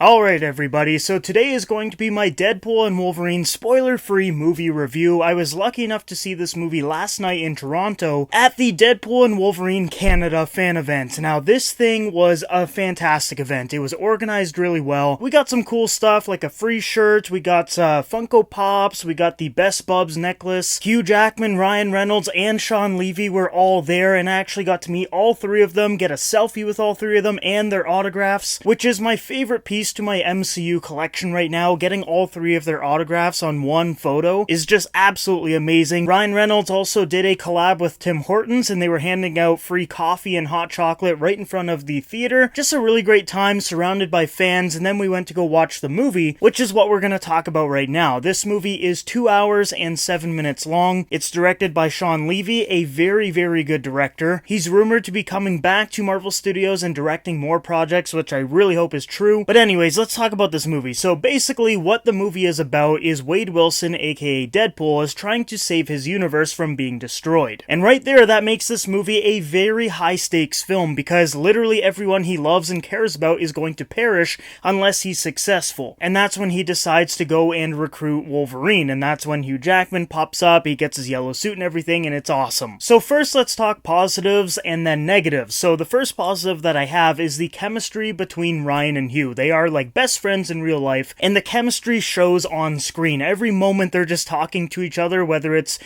Alright everybody, so today is going to be my Deadpool and Wolverine spoiler-free movie review. I was lucky enough to see this movie last night in Toronto at the Deadpool and Wolverine Canada fan event. Now this thing was a fantastic event. It was organized really well. We got some cool stuff like a free shirt, we got Funko Pops, we got the Best Bubs necklace. HUGH JACKMAN, Ryan Reynolds, and Shawn Levy were all there, and I actually got to meet all three of them, get a selfie with all three of them, and their autographs, which is my favorite piece to my MCU collection right now. Getting all three of their autographs on one photo is just absolutely amazing. Ryan Reynolds also did a collab with Tim Hortons, and they were handing out free coffee and hot chocolate right in front of the theater. Just a really great time surrounded by fans, and then we went to go watch the movie, which is what we're going to talk about right now. This movie is 2 hours and 7 minutes long. It's directed by Shawn Levy, a very, very good director. He's rumored to be coming back to Marvel Studios and directing more projects, which I really hope is true. But anyways, let's talk about this movie. So basically what the movie is about is Wade Wilson, aka Deadpool, is trying to save his universe from being destroyed. And right there, that makes this movie a very high stakes film because literally everyone he loves and cares about is going to perish unless he's successful. And that's when he decides to go and recruit Wolverine, and that's when HUGH JACKMAN pops up, he gets his yellow suit and everything, and it's awesome. So first let's talk positives and then negatives. So the first positive that I have is the chemistry between Ryan and Hugh. They are like best friends in real life, and the chemistry shows on screen. Every moment they're just talking to each other, whether it's,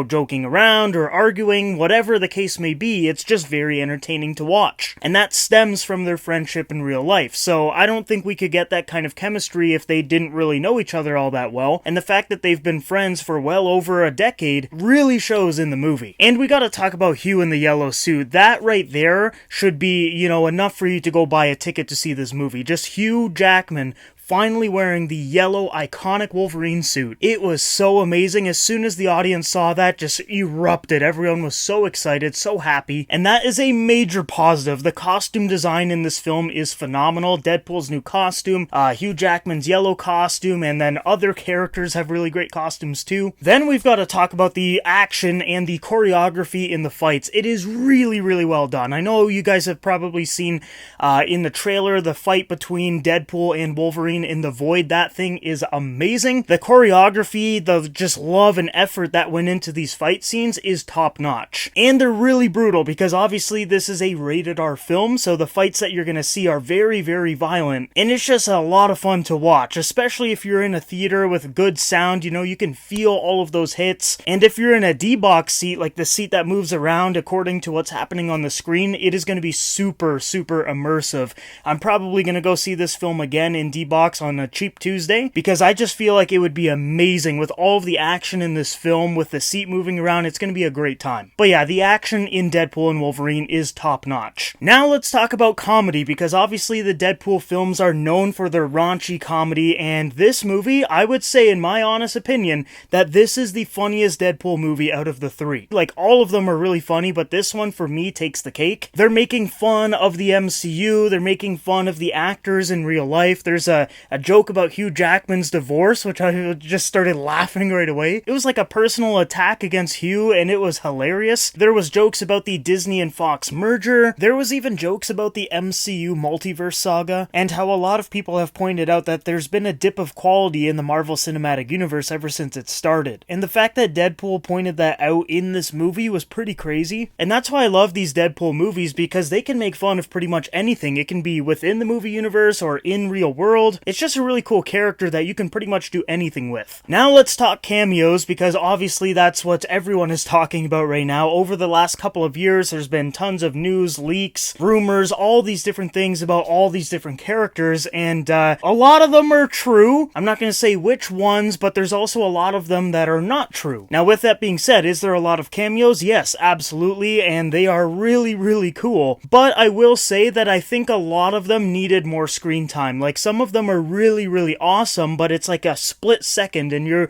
joking around or arguing, whatever the case may be, it's just very entertaining to watch. And that stems from their friendship in real life. So I don't think we could get that kind of chemistry if they didn't really know each other all that well, and the fact that they've been friends for well over a decade really shows in the movie. And we gotta talk about Hugh in the yellow suit. That right there should be, enough for you to go buy a ticket to see this movie. Just HUGH JACKMAN finally wearing the yellow iconic Wolverine suit. It was so amazing. As soon as the audience saw that, just erupted. Everyone was so excited, so happy, and that is a major positive. The costume design in this film is phenomenal. Deadpool's new costume, HUGH JACKMAN's yellow costume, and then other characters have really great costumes too. Then we've got to talk about the action and the choreography in the fights. It is really, really well done. I know you guys have probably seen in the trailer the fight between Deadpool and Wolverine in the void. That thing is amazing. The choreography, the just love and effort that went into these fight scenes is top notch. And they're really brutal because obviously this is a rated R film, so the fights that you're gonna see are very, very violent. And it's just a lot of fun to watch, especially if you're in a theater with good sound. You can feel all of those hits. And if you're in a D-box seat, like the seat that moves around according to what's happening on the screen, it is gonna be super, super immersive. I'm probably gonna go see this film again in D-box on a cheap Tuesday because I just feel like it would be amazing with all of the action in this film, with the seat moving around. It's going to be a great time. But yeah, the action in Deadpool and Wolverine is top notch. Now let's talk about comedy, because obviously the Deadpool films are known for their raunchy comedy, and this movie, I would say in my honest opinion, that this is the funniest Deadpool movie out of the three. Like, all of them are really funny, but this one for me takes the cake. They're making fun of the MCU, they're making fun of the actors in real life. There's a joke about HUGH JACKMAN's divorce, which I just started laughing right away. It was like a personal attack against Hugh, and it was hilarious. There was jokes about the Disney and Fox merger. There was even jokes about the MCU multiverse saga, and how a lot of people have pointed out that there's been a dip of quality in the Marvel Cinematic Universe ever since it started. And the fact that Deadpool pointed that out in this movie was pretty crazy. And that's why I love these Deadpool movies, because they can make fun of pretty much anything. It can be within the movie universe or in real world. It's just a really cool character that you can pretty much do anything with. Now let's talk cameos, because obviously that's what everyone is talking about right now. Over the last couple of years, there's been tons of news, leaks, rumors, all these different things about all these different characters, and a lot of them are true. I'm not going to say which ones, but there's also a lot of them that are not true. Now with that being said, is there a lot of cameos? Yes, absolutely, and they are really, really cool. But I will say that I think a lot of them needed more screen time. Like, some of them are really, really awesome, but it's like a split second, and you're,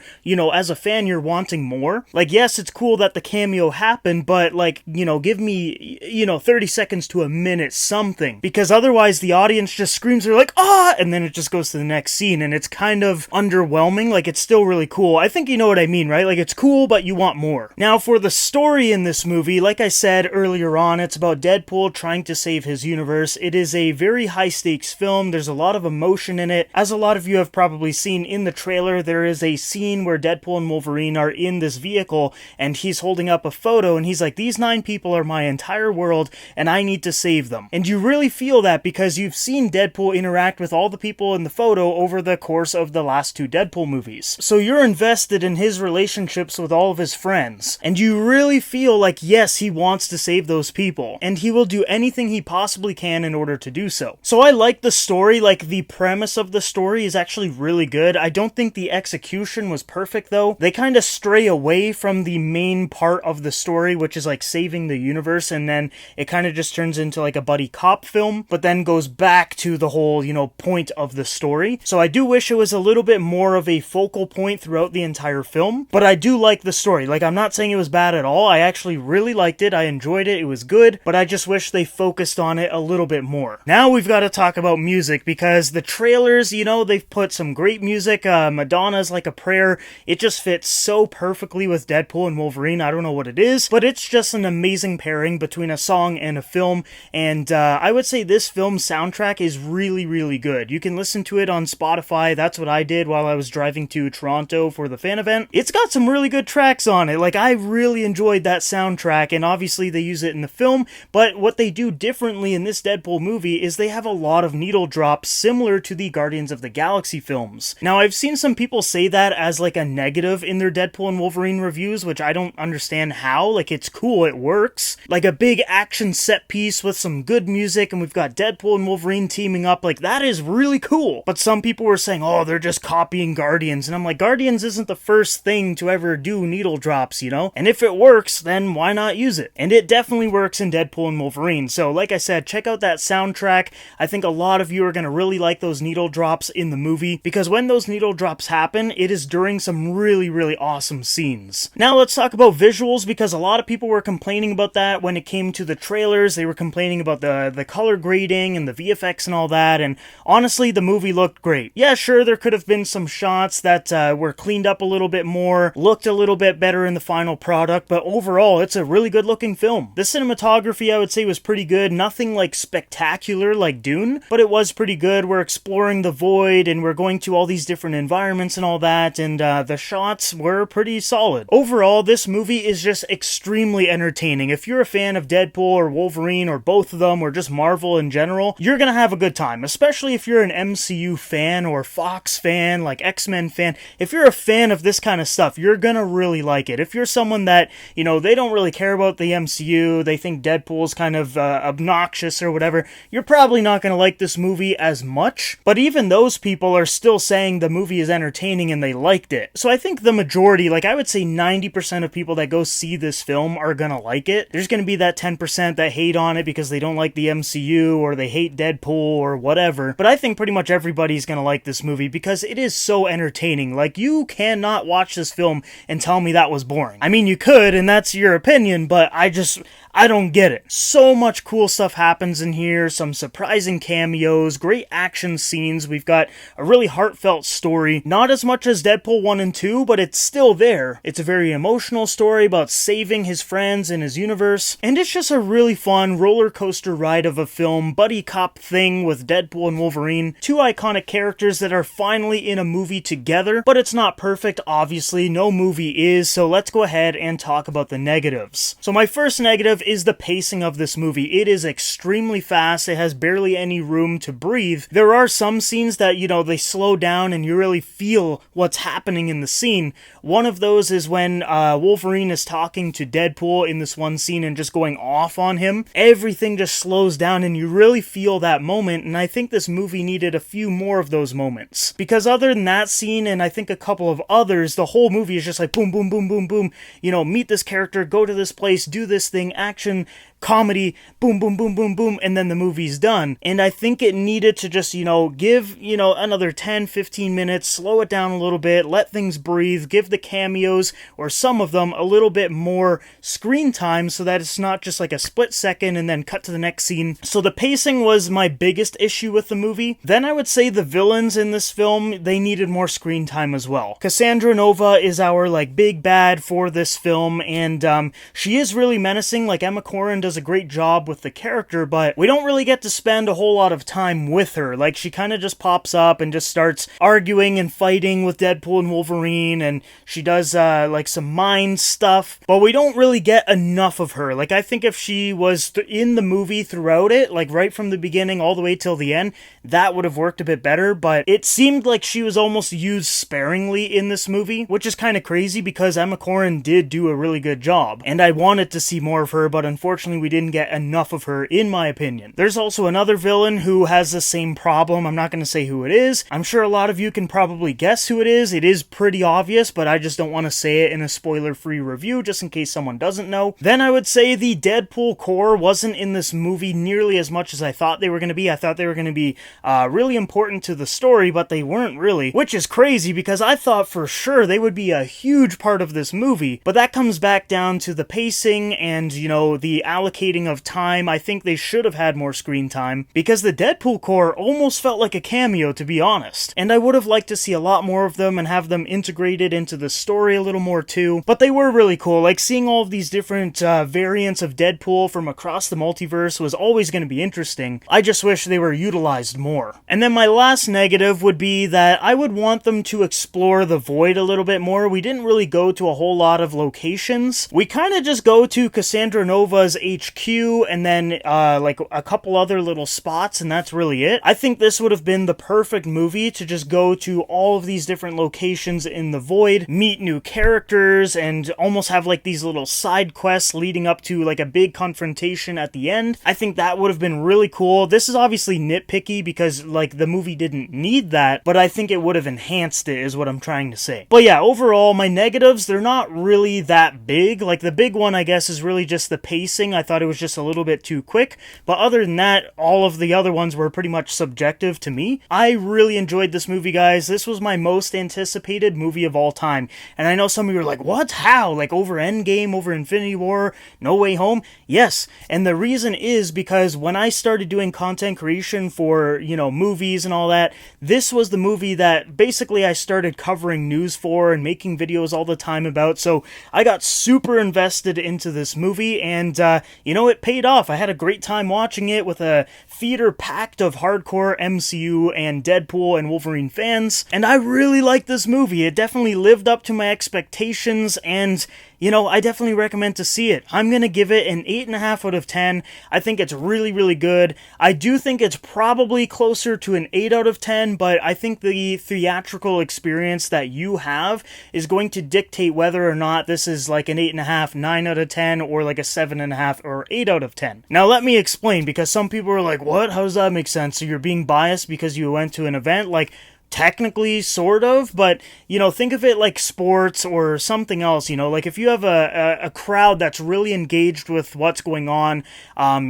as a fan, you're wanting more. Like, yes, it's cool that the cameo happened, but like, give me, 30 seconds to a minute, something. Because otherwise the audience just screams, they're like, ah, and then it just goes to the next scene, and it's kind of underwhelming. Like, it's still really cool. I think you know what I mean, right? Like, it's cool, but you want more. Now, for the story in this movie, like I said earlier on, it's about Deadpool trying to save his universe. It is a very high stakes film. There's a lot of emotion in in it. As a lot of you have probably seen in the trailer, there is a scene where Deadpool and Wolverine are in this vehicle, and he's holding up a photo, and he's like, these 9 people are my entire world, and I need to save them. And you really feel that because you've seen Deadpool interact with all the people in the photo over the course of the last 2 Deadpool movies. So you're invested in his relationships with all of his friends, and you really feel like, yes, he wants to save those people, and he will do anything he possibly can in order to do so. So I like the story, like the premise of the story is actually really good. I don't think the execution was perfect though. They kind of stray away from the main part of the story, which is like saving the universe, and then it kind of just turns into like a buddy cop film, but then goes back to the whole, point of the story. So I do wish it was a little bit more of a focal point throughout the entire film, but I do like the story. Like, I'm not saying it was bad at all. I actually really liked it. I enjoyed it. It was good, but I just wish they focused on it a little bit more. Now we've got to talk about music, because the trailers, they've put some great music. Madonna's Like a Prayer. It just fits so perfectly with Deadpool and Wolverine. I don't know what it is, but it's just an amazing pairing between a song and a film, and I would say this film's soundtrack is really, really good. You can listen to it on Spotify. That's what I did while I was driving to Toronto for the fan event. It's got some really good tracks on it. Like, I really enjoyed that soundtrack, and obviously they use it in the film, but what they do differently in this Deadpool movie is they have a lot of needle drops similar to the Guardians of the Galaxy films. Now, I've seen some people say that as like a negative in their Deadpool and Wolverine reviews, which I don't understand how. Like, it's cool, it works. Like a big action set piece with some good music, and we've got Deadpool and Wolverine teaming up, like that is really cool. But some people were saying, oh, they're just copying Guardians, and I'm like, Guardians isn't the first thing to ever do needle drops, and if it works, then why not use it? And it definitely works in Deadpool and Wolverine. So like I said, check out that soundtrack. I think a lot of you are going to really like those needle drops in the movie, because when those needle drops happen, it is during some really, really awesome scenes. Now let's talk about visuals, because a lot of people were complaining about that when it came to the trailers. They were complaining about the color grading and the VFX and all that, and honestly, the movie looked great. Yeah, sure, there could have been some shots that were cleaned up a little bit more, looked a little bit better in the final product, but overall, it's a really good looking film. The cinematography, I would say, was pretty good. Nothing like spectacular like Dune, but it was pretty good. We're exploring the void, and we're going to all these different environments and all that, and the shots were pretty solid. Overall, this movie is just extremely entertaining. If you're a fan of Deadpool or Wolverine, or both of them, or just Marvel in general, you're gonna have a good time, especially if you're an MCU fan or Fox fan, like X-Men fan. If you're a fan of this kind of stuff, you're gonna really like it. If you're someone that, they don't really care about the MCU, they think Deadpool's kind of obnoxious or whatever, you're probably not gonna like this movie as much. But even those people are still saying the movie is entertaining and they liked it. So I think the majority, like I would say 90% of people that go see this film are gonna like it. There's gonna be that 10% that hate on it because they don't like the MCU or they hate Deadpool or whatever. But I think pretty much everybody's gonna like this movie because it is so entertaining. Like, you cannot watch this film and tell me that was boring. I mean, you could, and that's your opinion, but I don't get it. So much cool stuff happens in here, some surprising cameos, great action scenes. We've got a really heartfelt story. Not as much as Deadpool 1 and 2, but it's still there. It's a very emotional story about saving his friends in his universe, and it's just a really fun roller coaster ride of a film, buddy cop thing with Deadpool and Wolverine. 2 iconic characters that are finally in a movie together, but it's not perfect, obviously. No movie is, so let's go ahead and talk about the negatives. So my first negative is the pacing of this movie. It is extremely fast. It has barely any room to breathe. There are some scenes that, they slow down and you really feel what's happening in the scene. One of those is when Wolverine is talking to Deadpool in this one scene and just going off on him. Everything just slows down and you really feel that moment, and I think this movie needed a few more of those moments. Because other than that scene, and I think a couple of others, the whole movie is just like boom, boom, boom, boom, boom. Meet this character, go to this place, do this thing, action, comedy, boom, boom, boom, boom, boom, and then the movie's done. And I think it needed to just, give, another 10, 15 minutes, slow it down a little bit, let things breathe, give the cameos, or some of them, a little bit more screen time so that it's not just like a split second and then cut to the next scene. So the pacing was my biggest issue with the movie. Then I would say the villains in this film, they needed more screen time as well. Cassandra Nova is our, big bad for this film, and she is really menacing. Like, Emma Corrin does does a great job with the character, but we don't really get to spend a whole lot of time with her. Like, she kind of just pops up and just starts arguing and fighting with Deadpool and Wolverine, and she does, like, some mind stuff, but we don't really get enough of her. Like, I think if she was in the movie throughout it, like, right from the beginning all the way till the end, that would have worked a bit better, but it seemed like she was almost used sparingly in this movie, which is kind of crazy because Emma Corrin did do a really good job, and I wanted to see more of her, but unfortunately we didn't get enough of her, in my opinion. There's also another villain who has the same problem. I'm not going to say who it is. I'm sure a lot of you can probably guess who it is. It is pretty obvious, but I just don't want to say it in a spoiler-free review, just in case someone doesn't know. Then I would say the Deadpool core wasn't in this movie nearly as much as I thought they were going to be. I thought they were going to be really important to the story, but they weren't really, which is crazy because I thought for sure they would be a huge part of this movie, but that comes back down to the pacing and, you know, the allocating of time. I think they should have had more screen time because the Deadpool core almost felt like a cameo, to be honest, and I would have liked to see a lot more of them and have them integrated into the story a little more too, but they were really cool. Like, seeing all of these different variants of Deadpool from across the multiverse was always going to be interesting. I just wish they were utilized more. And then my last negative would be that I would want them to explore the Void a little bit more. We didn't really go to a whole lot of locations. We kind of just go to Cassandra Nova's HQ and then like a couple other little spots, and that's really it. I think this would have been the perfect movie to just go to all of these different locations in the Void, meet new characters, and almost have like these little side quests leading up to like a big confrontation at the end. I think that would have been really cool. This is obviously nitpicky because like the movie didn't need that, but I think it would have enhanced it is what I'm trying to say. But yeah, overall, my negatives, they're not really that big. Like, the big one, I guess, is really just the pacing. I thought it was just a little bit too quick, but other than that, all of the other ones were pretty much subjective to me. I really enjoyed this movie, guys. This was my most anticipated movie of all time, and I know some of you are like, what? How? Like, over Endgame, over Infinity War, No Way Home? Yes, and the reason is because when I started doing content creation for, you know, movies and all that, this was the movie that basically I started covering news for and making videos all the time about, so I got super invested into this movie, and, you know, it paid off. I had a great time watching it with a theater packed of hardcore MCU and Deadpool and Wolverine fans, and I really liked this movie. It definitely lived up to my expectations, and, you know, I definitely recommend to see it. I'm going to give it an 8.5 out of 10. I think it's really, really good. I do think it's probably closer to an 8 out of 10, but I think the theatrical experience that you have is going to dictate whether or not this is like an 8.5, 9 out of 10, or like a 7.5 or 8 out of 10. Now, let me explain, because some people are like, what? How does that make sense? So you're being biased because you went to an event? Like, technically, sort of, but, you know, think of it like sports or something else, you know, like if you have a crowd that's really engaged with what's going on,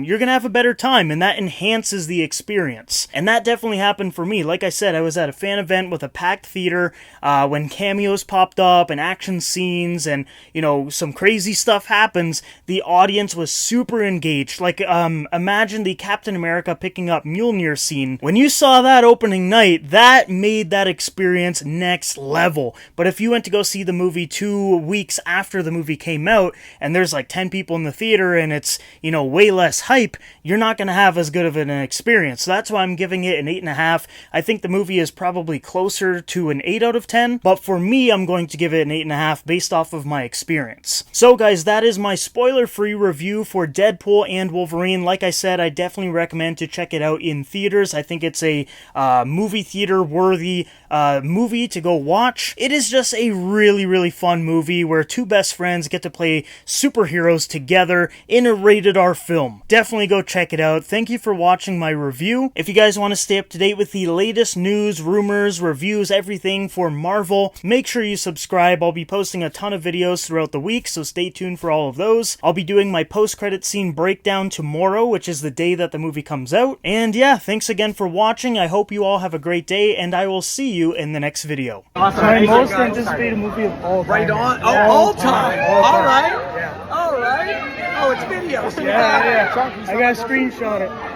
you're gonna have a better time, and that enhances the experience, and that definitely happened for me. Like I said, I was at a fan event with a packed theater, when cameos popped up, and action scenes, and, you know, some crazy stuff happens, the audience was super engaged. Like, imagine the Captain America picking up Mjolnir scene. When you saw that opening night, that made that experience next level. But if you went to go see the movie 2 weeks after the movie came out, and there's like 10 people in the theater, and it's, you know, way less hype, you're not going to have as good of an experience. So that's why I'm giving it an 8.5. I think the movie is probably closer to an 8 out of 10, but for me, I'm going to give it an 8.5 based off of my experience. So guys, that is my spoiler-free review for Deadpool and Wolverine. Like I said, I definitely recommend to check it out in theaters. I think it's a movie theater worthy movie to go watch. It is just a really, really fun movie where two best friends get to play superheroes together in a rated R film. Definitely go check it out. Thank you for watching my review. If you guys want to stay up to date with the latest news, rumors, reviews, everything for Marvel, make sure you subscribe. I'll be posting a ton of videos throughout the week, so stay tuned for all of those. I'll be doing my post-credit scene breakdown tomorrow, which is the day that the movie comes out. And yeah, thanks again for watching. I hope you all have a great day, and I will see you in the next video. Awesome. My most anticipated movie of all time. Right on. Oh, all time. All right. Yeah. All right. Oh, it's video. Yeah. I gotta screenshot it.